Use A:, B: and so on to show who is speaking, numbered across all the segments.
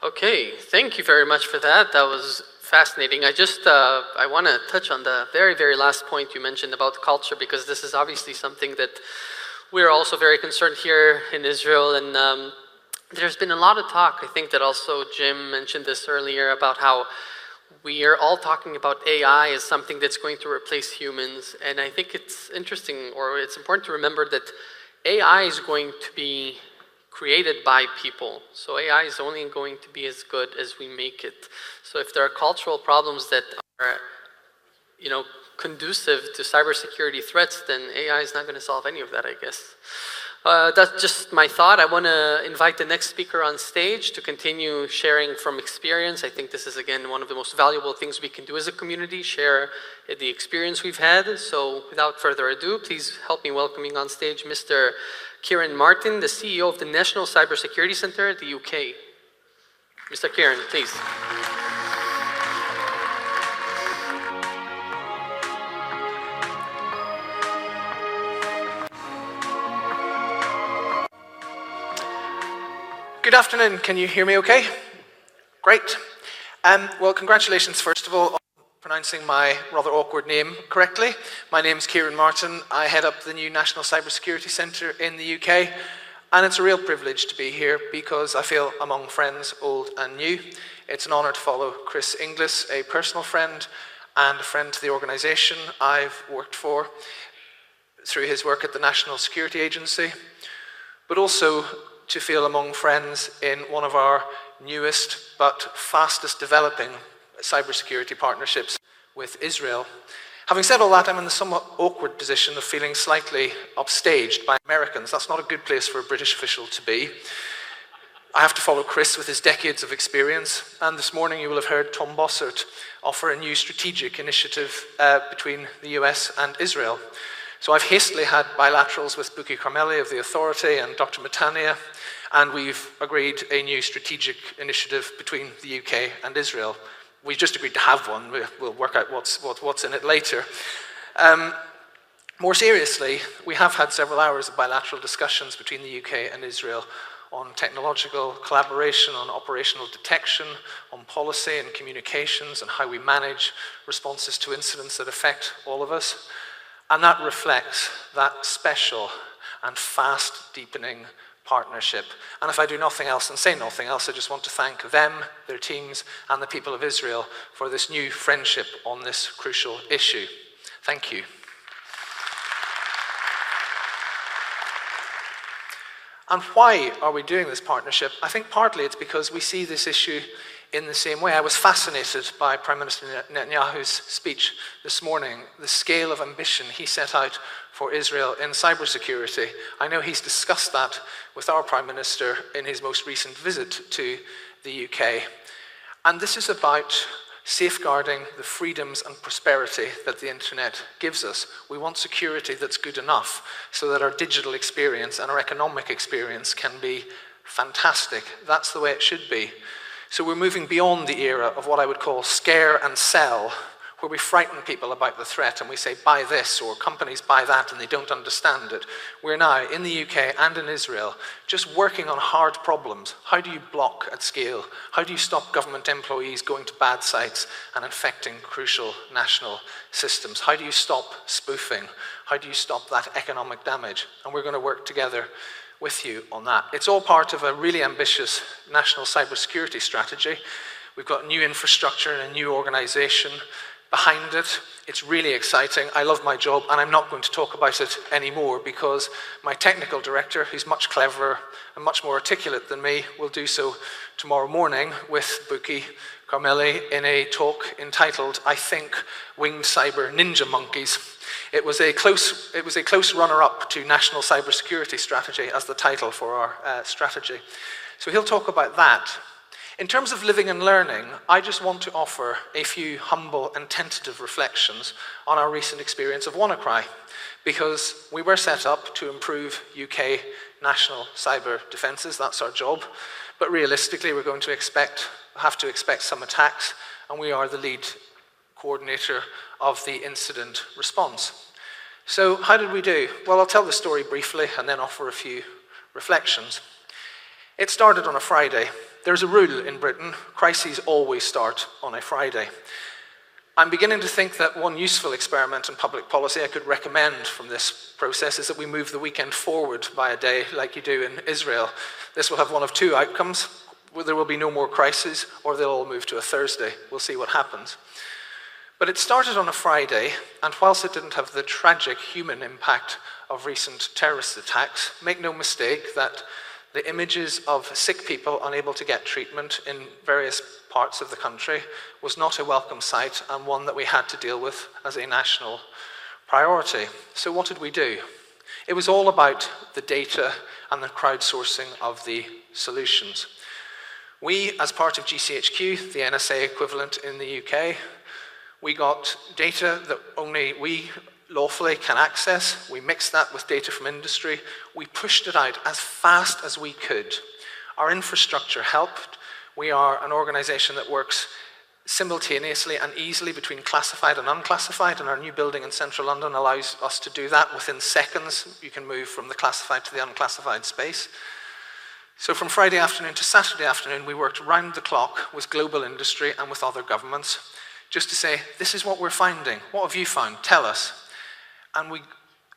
A: Okay, thank you very much for that. That was fascinating. I want to touch on the very, very last point you mentioned about culture, because this is obviously something that we're also very concerned here in Israel. And there's been a lot of talk, I think that also Jim mentioned this earlier, about how we are all talking about AI as something that's going to replace humans. And I think it's interesting, or it's important to remember that AI is going to be created by people. So AI is only going to be as good as we make it. So if there are cultural problems that are, conducive to cybersecurity threats, then AI is not going to solve any of that, I guess. That's just my thought. I want to invite the next speaker on stage to continue sharing from experience. I think this is, again, one of the most valuable things we can do as a community, share the experience we've had. So without further ado, please help me welcoming on stage Mr. Ciaran Martin, the CEO of the National Cybersecurity Centre, the UK. Mr. Ciaran, please.
B: Good afternoon. Can you hear me okay? Great. Well, congratulations, first of all, on pronouncing my rather awkward name correctly. My name is Ciaran Martin. I head up the new National Cybersecurity Centre in the UK, and it's a real privilege to be here because I feel among friends, old and new. It's an honour to follow Chris Inglis, a personal friend and a friend to the organisation I've worked for through his work at the National Security Agency, but also to feel among friends in one of our newest but fastest developing cybersecurity partnerships with Israel. Having said all that, I'm in the somewhat awkward position of feeling slightly upstaged by Americans. That's not a good place for a British official to be. I have to follow Chris with his decades of experience, and this morning you will have heard Tom Bossert offer a new strategic initiative between the US and Israel. So I've hastily had bilaterals with Buki Carmeli of the Authority and Dr. Matania, and we've agreed a new strategic initiative between the UK and Israel. We just agreed to have one. We'll work out what's in it later. More seriously, we have had several hours of bilateral discussions between the UK and Israel on technological collaboration, on operational detection, on policy and communications, and how we manage responses to incidents that affect all of us. And that reflects that special and fast deepening partnership. And if I do nothing else and say nothing else, I just want to thank them, their teams, and the people of Israel for this new friendship on this crucial issue. Thank you. And why are we doing this partnership? I think partly it's because we see this issue in the same way. I was fascinated by Prime Minister Netanyahu's speech this morning, the scale of ambition he set out for Israel in cybersecurity. I know he's discussed that with our Prime Minister in his most recent visit to the UK. And this is about safeguarding the freedoms and prosperity that the internet gives us. We want security that's good enough so that our digital experience and our economic experience can be fantastic. That's the way it should be. So we're moving beyond the era of what I would call scare and sell, where we frighten people about the threat and we say, buy this, or companies buy that, and they don't understand it. We're now, in the UK and in Israel, just working on hard problems. How do you block at scale? How do you stop government employees going to bad sites and infecting crucial national systems? How do you stop spoofing? How do you stop that economic damage? And we're going to work together with you on that. It's all part of a really ambitious national cybersecurity strategy. We've got new infrastructure and a new organization behind it. It's really exciting. I love my job, and I'm not going to talk about it anymore because my technical director, who's much cleverer and much more articulate than me, will do so tomorrow morning with Buki Carmeli in a talk entitled, I think, Winged Cyber Ninja Monkeys. It was a close runner-up to National Cybersecurity Strategy as the title for our strategy. So he'll talk about that. In terms of living and learning, I just want to offer a few humble and tentative reflections on our recent experience of WannaCry, because we were set up to improve UK national cyber defences. That's our job. But realistically, we're going to have to expect some attacks, and we are the lead coordinator of the incident response. So how did we do? Well, I'll tell the story briefly and then offer a few reflections. It started on a Friday. There's a rule in Britain: crises always start on a Friday. I'm beginning to think that one useful experiment in public policy I could recommend from this process is that we move the weekend forward by a day like you do in Israel. This will have one of two outcomes. There will be no more crises, or they'll all move to a Thursday. We'll see what happens. But it started on a Friday, and whilst it didn't have the tragic human impact of recent terrorist attacks, make no mistake that the images of sick people unable to get treatment in various parts of the country was not a welcome sight, and one that we had to deal with as a national priority. So what did we do? It was all about the data and the crowdsourcing of the solutions. We, as part of GCHQ, the NSA equivalent in the UK, we got data that only we lawfully can access. We mixed that with data from industry. We pushed it out as fast as we could. Our infrastructure helped. We are an organization that works simultaneously and easily between classified and unclassified, and our new building in central London allows us to do that within seconds. You can move from the classified to the unclassified space. So from Friday afternoon to Saturday afternoon, we worked round the clock with global industry and with other governments, just to say, this is what we're finding. What have you found? Tell us. And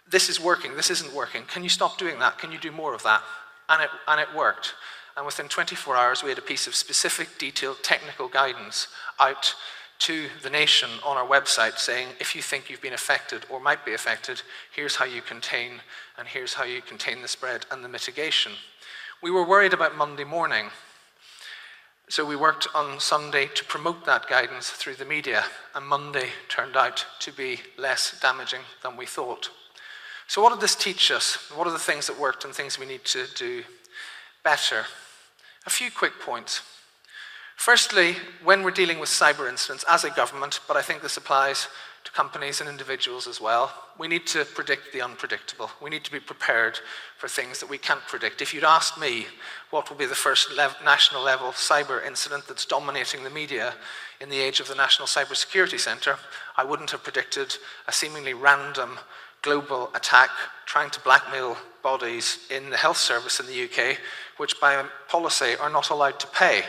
B: this is working, this isn't working. Can you stop doing that? Can you do more of that? And it worked. And within 24 hours, we had a piece of specific, detailed, technical guidance out to the nation on our website saying, if you think you've been affected or might be affected, here's how you contain, and here's how you contain the spread and the mitigation. We were worried about Monday morning. So we worked on Sunday to promote that guidance through the media, and Monday turned out to be less damaging than we thought. So what did this teach us? What are the things that worked and things we need to do better? A few quick points. Firstly, when we're dealing with cyber incidents as a government, but I think this applies to companies and individuals as well, we need to predict the unpredictable. We need to be prepared for things that we can't predict. If you'd asked me what will be the first national level cyber incident that's dominating the media in the age of the National Cybersecurity Centre, I wouldn't have predicted a seemingly random global attack trying to blackmail bodies in the health service in the UK, which by policy are not allowed to pay.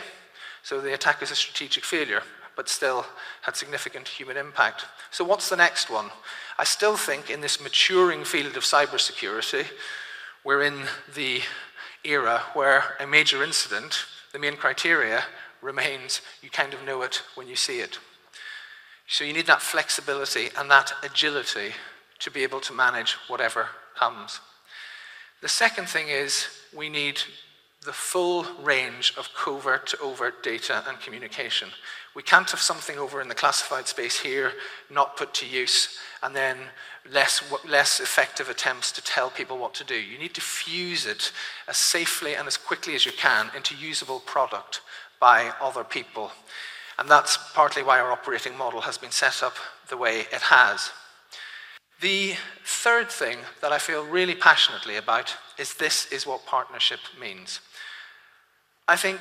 B: So the attack is a strategic failure, but still had significant human impact. So what's the next one? I still think in this maturing field of cybersecurity, we're in the era where a major incident, the main criteria remains, you kind of know it when you see it. So you need that flexibility and that agility to be able to manage whatever comes. The second thing is we need the full range of covert to overt data and communication. We can't have something over in the classified space here not put to use, and then less effective attempts to tell people what to do. You need to fuse it as safely and as quickly as you can into usable product by other people. And that's partly why our operating model has been set up the way it has. The third thing that I feel really passionately about is this is what partnership means. I think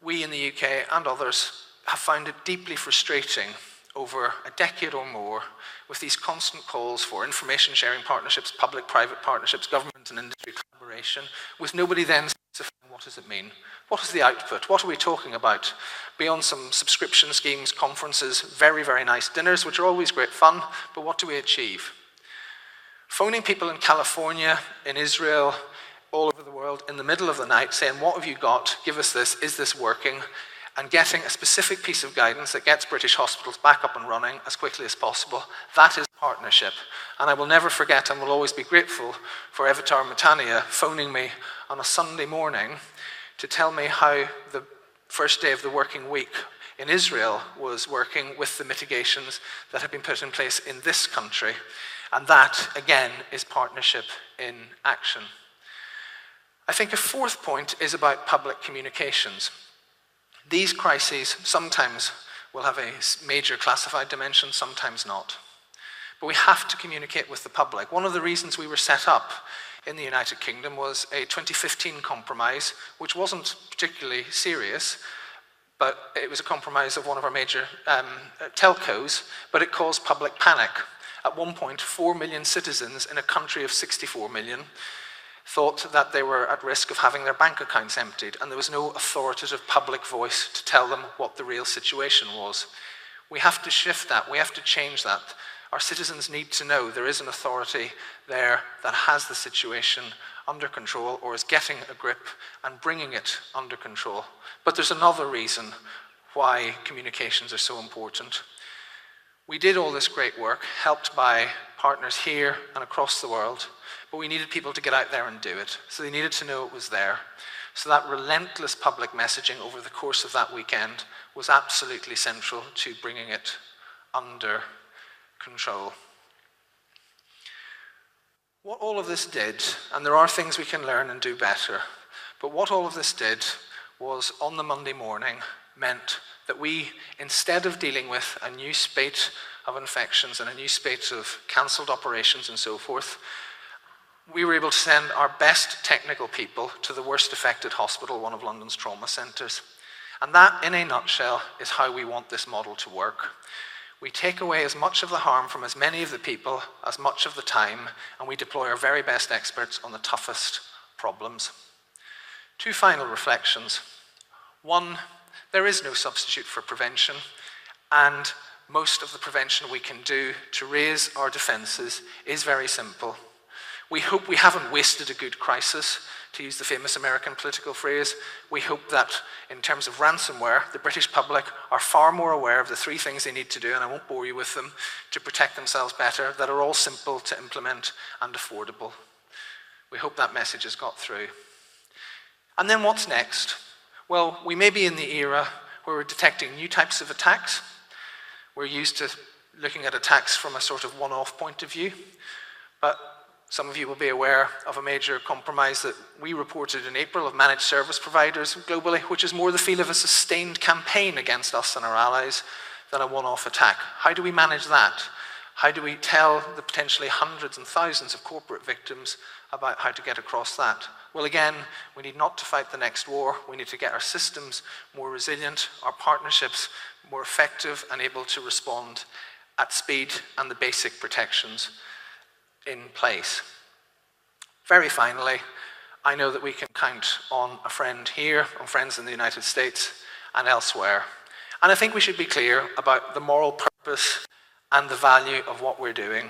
B: we in the UK and others have found it deeply frustrating over a decade or more with these constant calls for information sharing partnerships, public-private partnerships, government and industry collaboration, with nobody then specifying what does it mean? What is the output? What are we talking about? Beyond some subscription schemes, conferences, very, very nice dinners, which are always great fun, but what do we achieve? Phoning people in California, in Israel, all over the world, in the middle of the night, saying, what have you got? Give us this. Is this working? And getting a specific piece of guidance that gets British hospitals back up and running as quickly as possible. That is partnership. And I will never forget and will always be grateful for Evitar Matania phoning me on a Sunday morning to tell me how the first day of the working week in Israel was working with the mitigations that have been put in place in this country. And that, again, is partnership in action. I think a fourth point is about public communications. These crises sometimes will have a major classified dimension, sometimes not. But we have to communicate with the public. One of the reasons we were set up in the United Kingdom was a 2015 compromise, which wasn't particularly serious, but it was a compromise of one of our major telcos, but it caused public panic. At one point, 4 million citizens in a country of 64 million thought that they were at risk of having their bank accounts emptied, and there was no authoritative public voice to tell them what the real situation was. We have to shift that. We have to change that. Our citizens need to know there is an authority there that has the situation under control or is getting a grip and bringing it under control. But there's another reason why communications are so important. We did all this great work, helped by partners here and across the world, but we needed people to get out there and do it. So they needed to know it was there. So that relentless public messaging over the course of that weekend was absolutely central to bringing it under control. What all of this did, and there are things we can learn and do better, but what all of this did was on the Monday morning meant that we, instead of dealing with a new spate of infections and a new spate of cancelled operations and so forth, we were able to send our best technical people to the worst affected hospital, one of London's trauma centres. And that, in a nutshell, is how we want this model to work. We take away as much of the harm from as many of the people as much of the time, and we deploy our very best experts on the toughest problems. Two final reflections. One, there is no substitute for prevention, and most of the prevention we can do to raise our defences is very simple. We hope we haven't wasted a good crisis, to use the famous American political phrase. We hope that in terms of ransomware, the British public are far more aware of the three things they need to do, and I won't bore you with them, to protect themselves better, that are all simple to implement and affordable. We hope that message has got through. And then what's next? Well, we may be in the era where we're detecting new types of attacks. We're used to looking at attacks from a sort of one-off point of view, but some of you will be aware of a major compromise that we reported in April of managed service providers globally, which is more the feel of a sustained campaign against us and our allies than a one-off attack. How do we manage that? How do we tell the potentially hundreds and thousands of corporate victims about how to get across that? Well, again, we need not to fight the next war. We need to get our systems more resilient, our partnerships more effective and able to respond at speed, and the basic protections in place. Very finally, I know that we can count on a friend here, on friends in the United States and elsewhere. And I think we should be clear about the moral purpose and the value of what we're doing.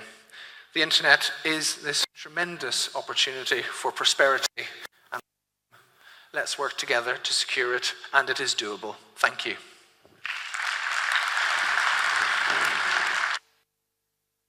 B: The internet is this tremendous opportunity for prosperity, and let's work together to secure it, and it is doable. Thank you.